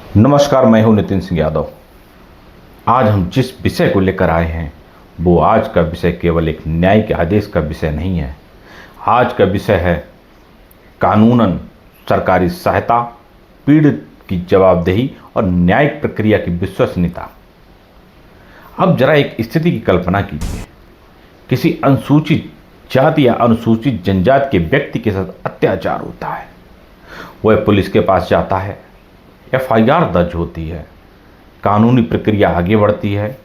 नमस्कार, मैं हूं नितिन सिंह यादव। आज हम जिस विषय को लेकर आए हैं वो आज का विषय केवल एक न्यायिक आदेश का विषय नहीं है। आज का विषय है कानूनन सरकारी सहायता, पीड़ित की जवाबदेही और न्यायिक प्रक्रिया की विश्वसनीयता। अब जरा एक स्थिति की कल्पना कीजिए। किसी अनुसूचित जाति या अनुसूचित जनजाति के व्यक्ति के साथ अत्याचार होता है। वह पुलिस के पास जाता है, एफआईआर दर्ज होती है, कानूनी प्रक्रिया आगे बढ़ती है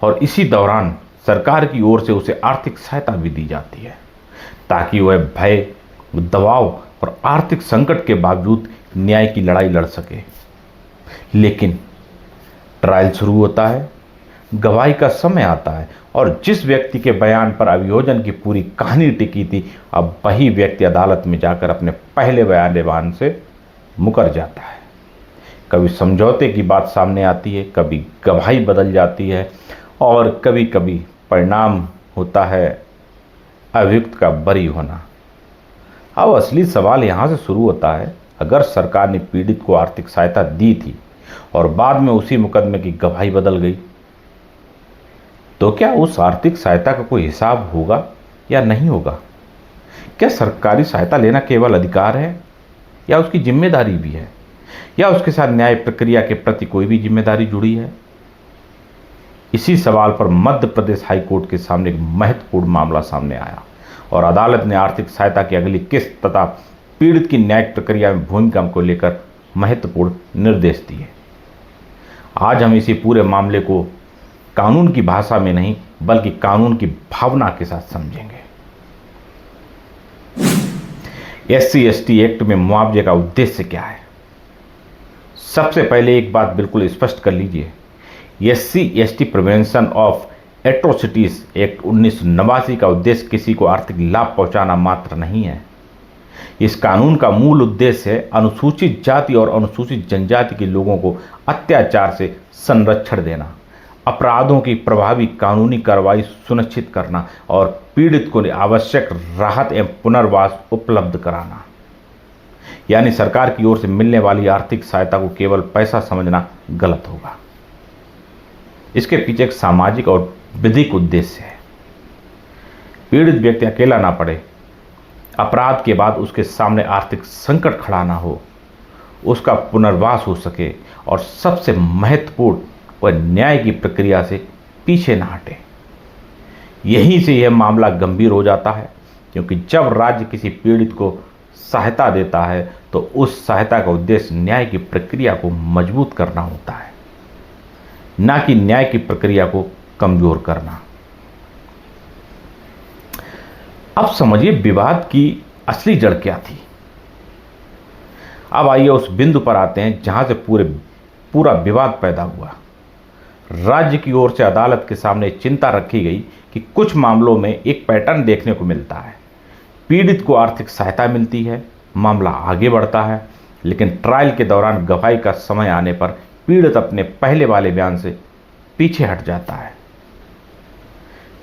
और इसी दौरान सरकार की ओर से उसे आर्थिक सहायता भी दी जाती है ताकि वह भय, दबाव और आर्थिक संकट के बावजूद न्याय की लड़ाई लड़ सके। लेकिन ट्रायल शुरू होता है, गवाही का समय आता है और जिस व्यक्ति के बयान पर अभियोजन की पूरी कहानी टिकी थी, अब वही व्यक्ति अदालत में जाकर अपने पहले बयान से मुकर जाता है। कभी समझौते की बात सामने आती है, कभी गवाही बदल जाती है और कभी कभी परिणाम होता है अभियुक्त का बरी होना। अब असली सवाल यहाँ से शुरू होता है, अगर सरकार ने पीड़ित को आर्थिक सहायता दी थी और बाद में उसी मुकदमे की गवाही बदल गई, तो क्या उस आर्थिक सहायता का कोई हिसाब होगा या नहीं होगा? क्या सरकारी सहायता लेना केवल अधिकार है या उसकी जिम्मेदारी भी है, या उसके साथ न्याय प्रक्रिया के प्रति कोई भी जिम्मेदारी जुड़ी है? इसी सवाल पर मध्य प्रदेश हाई कोर्ट के सामने एक महत्वपूर्ण मामला सामने आया और अदालत ने आर्थिक सहायता की अगली किस्त तथा पीड़ित की न्यायिक प्रक्रिया में भूमिका को लेकर महत्वपूर्ण निर्देश दिए। आज हम इसी पूरे मामले को कानून की भाषा में नहीं बल्कि कानून की भावना के साथ समझेंगे। SC/ST एक्ट में मुआवजे का उद्देश्य क्या है? सबसे पहले एक बात बिल्कुल स्पष्ट कर लीजिए, SC/ST prevention of atrocities act 1989 का उद्देश्य किसी को आर्थिक लाभ पहुंचाना मात्र नहीं है। इस कानून का मूल उद्देश्य है अनुसूचित जाति और अनुसूचित जनजाति के लोगों को अत्याचार से संरक्षण देना, अपराधों की प्रभावी कानूनी कार्रवाई सुनिश्चित करना और पीड़ित को आवश्यक राहत एवं पुनर्वास उपलब्ध कराना। यानी सरकार की ओर से मिलने वाली आर्थिक सहायता को केवल पैसा समझना गलत होगा। इसके पीछे एक सामाजिक और विधिक उद्देश्य है। पीड़ित व्यक्ति अकेला ना पड़े, अपराध के बाद उसके सामने आर्थिक संकट खड़ा ना हो, उसका पुनर्वास हो सके और सबसे महत्वपूर्ण, वह न्याय की प्रक्रिया से पीछे ना हटे। यहीं से यह मामला गंभीर हो जाता है, क्योंकि जब राज्य किसी पीड़ित को सहायता देता है तो उस सहायता का उद्देश्य न्याय की प्रक्रिया को मजबूत करना होता है, ना कि न्याय की प्रक्रिया को कमजोर करना। अब समझिए विवाद की असली जड़ क्या थी। अब आइए उस बिंदु पर आते हैं जहां से पूरा विवाद पैदा हुआ। राज्य की ओर से अदालत के सामने चिंता रखी गई कि कुछ मामलों में एक पैटर्न देखने को मिलता है। पीड़ित को आर्थिक सहायता मिलती है, मामला आगे बढ़ता है, लेकिन ट्रायल के दौरान गवाही का समय आने पर पीड़ित अपने पहले वाले बयान से पीछे हट जाता है।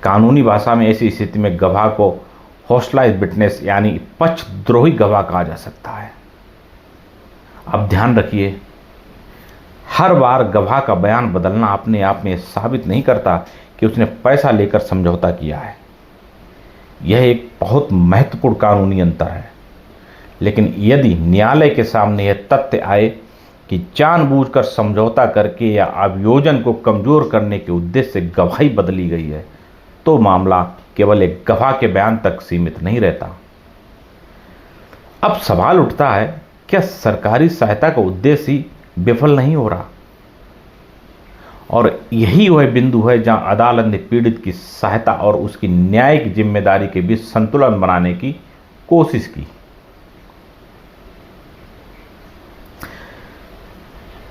कानूनी भाषा में ऐसी स्थिति में गवाह को हॉस्टिलाइज्ड विटनेस यानी पक्षद्रोही गवाह कहा जा सकता है। अब ध्यान रखिए, हर बार गवाह का बयान बदलना अपने आप में साबित नहीं करता कि उसने पैसा लेकर समझौता किया है। यह एक बहुत महत्वपूर्ण कानूनी अंतर है। लेकिन यदि न्यायालय के सामने यह तथ्य आए कि जानबूझकर समझौता करके या अभियोजन को कमजोर करने के उद्देश्य से गवाही बदली गई है, तो मामला केवल एक गवाह के बयान तक सीमित नहीं रहता। अब सवाल उठता है, क्या सरकारी सहायता का उद्देश्य ही विफल नहीं हो रहा? और यही वह बिंदु है जहां अदालत ने पीड़ित की सहायता और उसकी न्यायिक जिम्मेदारी के बीच संतुलन बनाने की कोशिश की।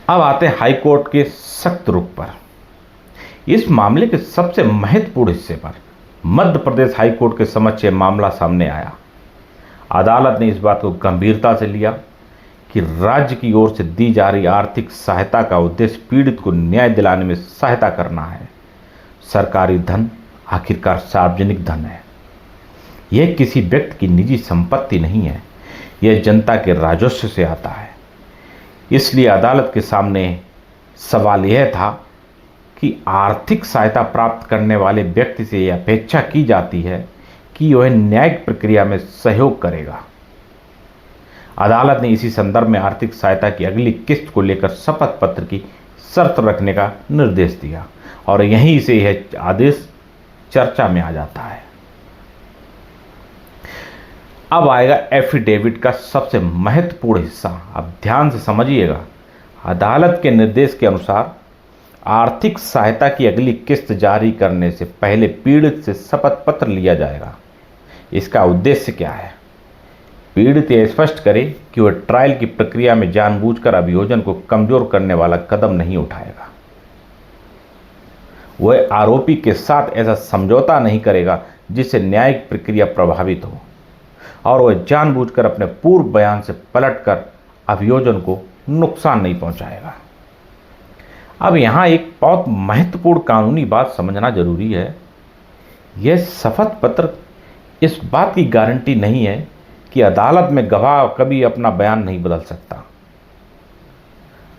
अब आते हैं हाई कोर्ट के सख्त रुख पर। इस मामले के सबसे महत्वपूर्ण हिस्से पर मध्य प्रदेश हाई कोर्ट के समक्ष यह मामला सामने आया। अदालत ने इस बात को गंभीरता से लिया कि राज्य की ओर से दी जा रही आर्थिक सहायता का उद्देश्य पीड़ित को न्याय दिलाने में सहायता करना है। सरकारी धन आखिरकार सार्वजनिक धन है। यह किसी व्यक्ति की निजी संपत्ति नहीं है, यह जनता के राजस्व से आता है। इसलिए अदालत के सामने सवाल यह था कि आर्थिक सहायता प्राप्त करने वाले व्यक्ति से यह अपेक्षा की जाती है कि वह न्यायिक प्रक्रिया में सहयोग करेगा। अदालत ने इसी संदर्भ में आर्थिक सहायता की अगली किस्त को लेकर शपथ पत्र की शर्त रखने का निर्देश दिया और यहीं से यह आदेश चर्चा में आ जाता है। अब आएगा एफिडेविट का सबसे महत्वपूर्ण हिस्सा। अब ध्यान से समझिएगा। अदालत के निर्देश के अनुसार आर्थिक सहायता की अगली किस्त जारी करने से पहले पीड़ित से शपथ पत्र लिया जाएगा। इसका उद्देश्य क्या है? पीड़ित यह स्पष्ट करे कि वह ट्रायल की प्रक्रिया में जानबूझकर अभियोजन को कमजोर करने वाला कदम नहीं उठाएगा। वह आरोपी के साथ ऐसा समझौता नहीं करेगा जिससे न्यायिक प्रक्रिया प्रभावित हो, और वह जानबूझकर अपने पूर्व बयान से पलटकर अभियोजन को नुकसान नहीं पहुंचाएगा। अब यहां एक बहुत महत्वपूर्ण कानूनी बात समझना जरूरी है। यह शपथ पत्र इस बात की गारंटी नहीं है कि अदालत में गवाह कभी अपना बयान नहीं बदल सकता।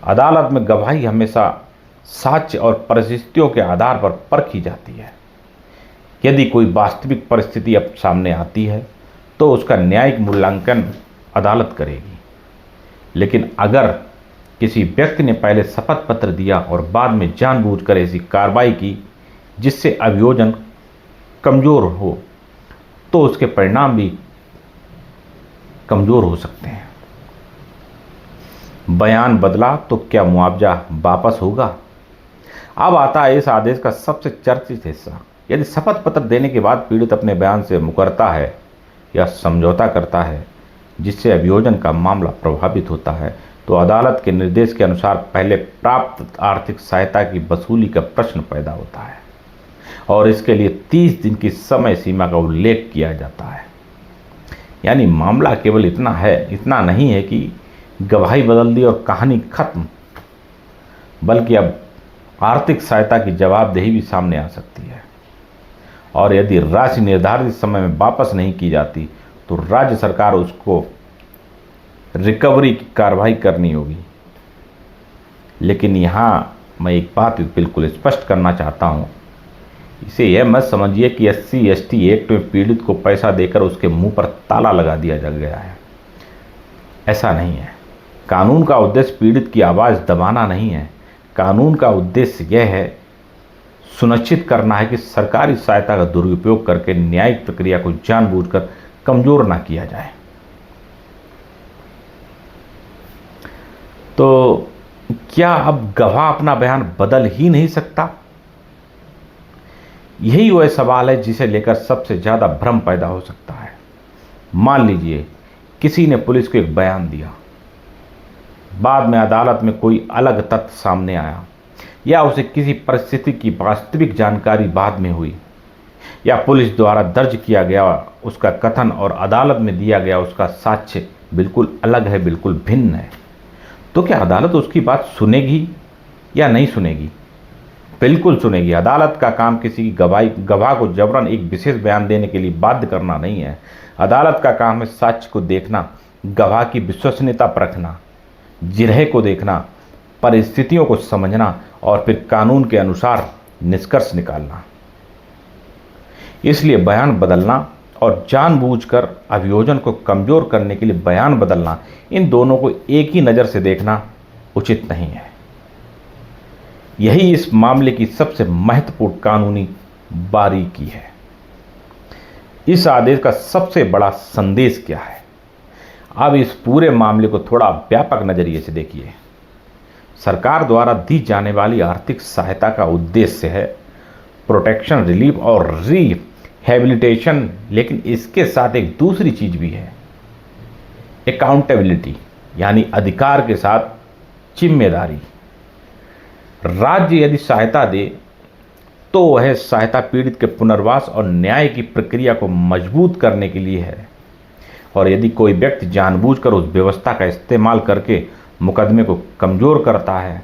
अदालत में गवाही हमेशा साक्ष्य और परिस्थितियों के आधार पर परखी जाती है। यदि कोई वास्तविक परिस्थिति अब सामने आती है तो उसका न्यायिक मूल्यांकन अदालत करेगी। लेकिन अगर किसी व्यक्ति ने पहले शपथ पत्र दिया और बाद में जानबूझकर ऐसी कार्रवाई की जिससे अभियोजन कमजोर हो, तो उसके परिणाम भी कमजोर हो सकते हैं। बयान बदला तो क्या मुआवजा वापस होगा? अब आता है इस आदेश का सबसे चर्चित हिस्सा। यदि शपथ पत्र देने के बाद पीड़ित अपने बयान से मुकरता है या समझौता करता है जिससे अभियोजन का मामला प्रभावित होता है, तो अदालत के निर्देश के अनुसार पहले प्राप्त आर्थिक सहायता की वसूली का प्रश्न पैदा होता है और इसके लिए 30 दिन की समय सीमा का उल्लेख किया जाता है। यानी मामला केवल इतना नहीं है कि गवाही बदल दी और कहानी खत्म, बल्कि अब आर्थिक सहायता की जवाबदेही भी सामने आ सकती है। और यदि राशि निर्धारित समय में वापस नहीं की जाती तो राज्य सरकार उसको रिकवरी की कार्रवाई करनी होगी। लेकिन यहाँ मैं एक बात बिल्कुल स्पष्ट करना चाहता हूँ। इसे यह मत समझिए कि SC/ST एक्ट में पीड़ित को पैसा देकर उसके मुंह पर ताला लगा दिया जा गया है। ऐसा नहीं है। कानून का उद्देश्य पीड़ित की आवाज़ दबाना नहीं है। कानून का उद्देश्य यह है सुनिश्चित करना है कि सरकारी सहायता का दुरुपयोग करके न्यायिक प्रक्रिया को जानबूझकर कमजोर ना किया जाए। तो क्या अब गवाह अपना बयान बदल ही नहीं सकता? यही वह सवाल है जिसे लेकर सबसे ज्यादा भ्रम पैदा हो सकता है। मान लीजिए किसी ने पुलिस को एक बयान दिया, बाद में अदालत में कोई अलग तथ्य सामने आया, या उसे किसी परिस्थिति की वास्तविक जानकारी बाद में हुई, या पुलिस द्वारा दर्ज किया गया उसका कथन और अदालत में दिया गया उसका साक्ष्य बिल्कुल अलग है, बिल्कुल भिन्न है। तो क्या अदालत उसकी बात सुनेगी या नहीं सुनेगी? बिल्कुल सुनेगी। अदालत का काम किसी गवाह को जबरन एक विशेष बयान देने के लिए बाध्य करना नहीं है। अदालत का काम है साक्ष्य को देखना, गवाह की विश्वसनीयता परखना, जिरह को देखना, परिस्थितियों को समझना और फिर कानून के अनुसार निष्कर्ष निकालना। इसलिए बयान बदलना और जानबूझकर अभियोजन को कमजोर करने के लिए बयान बदलना, इन दोनों को एक ही नज़र से देखना उचित नहीं है। यही इस मामले की सबसे महत्वपूर्ण कानूनी बारीकी है। इस आदेश का सबसे बड़ा संदेश क्या है? अब इस पूरे मामले को थोड़ा व्यापक नजरिए से देखिए। सरकार द्वारा दी जाने वाली आर्थिक सहायता का उद्देश्य है प्रोटेक्शन, रिलीफ और रिहेबिलिटेशन, लेकिन इसके साथ एक दूसरी चीज भी है, अकाउंटेबिलिटी, यानी अधिकार के साथ जिम्मेदारी। राज्य यदि सहायता दे तो वह सहायता पीड़ित के पुनर्वास और न्याय की प्रक्रिया को मजबूत करने के लिए है, और यदि कोई व्यक्ति जानबूझकर उस व्यवस्था का इस्तेमाल करके मुकदमे को कमजोर करता है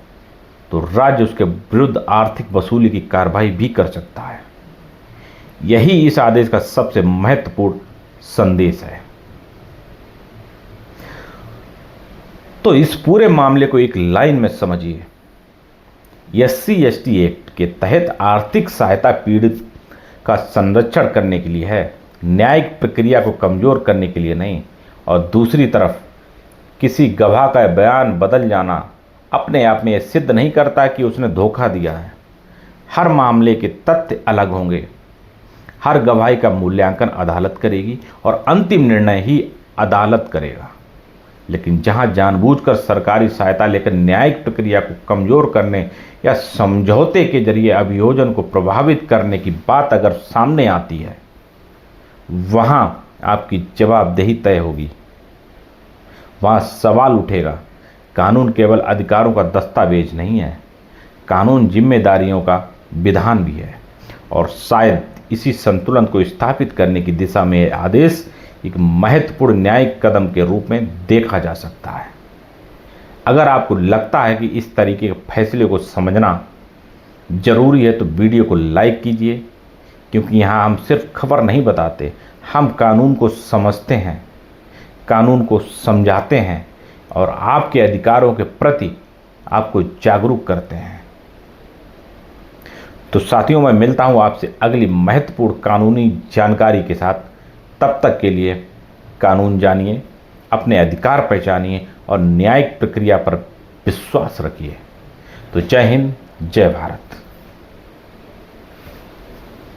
तो राज्य उसके विरुद्ध आर्थिक वसूली की कार्रवाई भी कर सकता है। यही इस आदेश का सबसे महत्वपूर्ण संदेश है। तो इस पूरे मामले को एक लाइन में समझिए, SC/ST एक्ट के तहत आर्थिक सहायता पीड़ित का संरक्षण करने के लिए है, न्यायिक प्रक्रिया को कमजोर करने के लिए नहीं। और दूसरी तरफ किसी गवाह का बयान बदल जाना अपने आप में यह सिद्ध नहीं करता कि उसने धोखा दिया है। हर मामले के तथ्य अलग होंगे, हर गवाही का मूल्यांकन अदालत करेगी और अंतिम निर्णय ही अदालत करेगा। लेकिन जहां जानबूझकर सरकारी सहायता लेकर न्यायिक प्रक्रिया को कमजोर करने या समझौते के जरिए अभियोजन को प्रभावित करने की बात अगर सामने आती है, वहां आपकी जवाबदेही तय होगी। वहां सवाल उठेगा, कानून केवल अधिकारों का दस्तावेज नहीं है, कानून जिम्मेदारियों का विधान भी है। और शायद इसी संतुलन को स्थापित करने की दिशा में यह आदेश एक महत्वपूर्ण न्यायिक कदम के रूप में देखा जा सकता है। अगर आपको लगता है कि इस तरीके के फैसले को समझना जरूरी है तो वीडियो को लाइक कीजिए, क्योंकि यहाँ हम सिर्फ खबर नहीं बताते, हम कानून को समझते हैं, कानून को समझाते हैं और आपके अधिकारों के प्रति आपको जागरूक करते हैं। तो साथियों, मैं मिलता हूं आपसे अगली महत्वपूर्ण कानूनी जानकारी के साथ। तब तक के लिए कानून जानिए, अपने अधिकार पहचानिए और न्यायिक प्रक्रिया पर विश्वास रखिए। तो जय हिंद, जय भारत।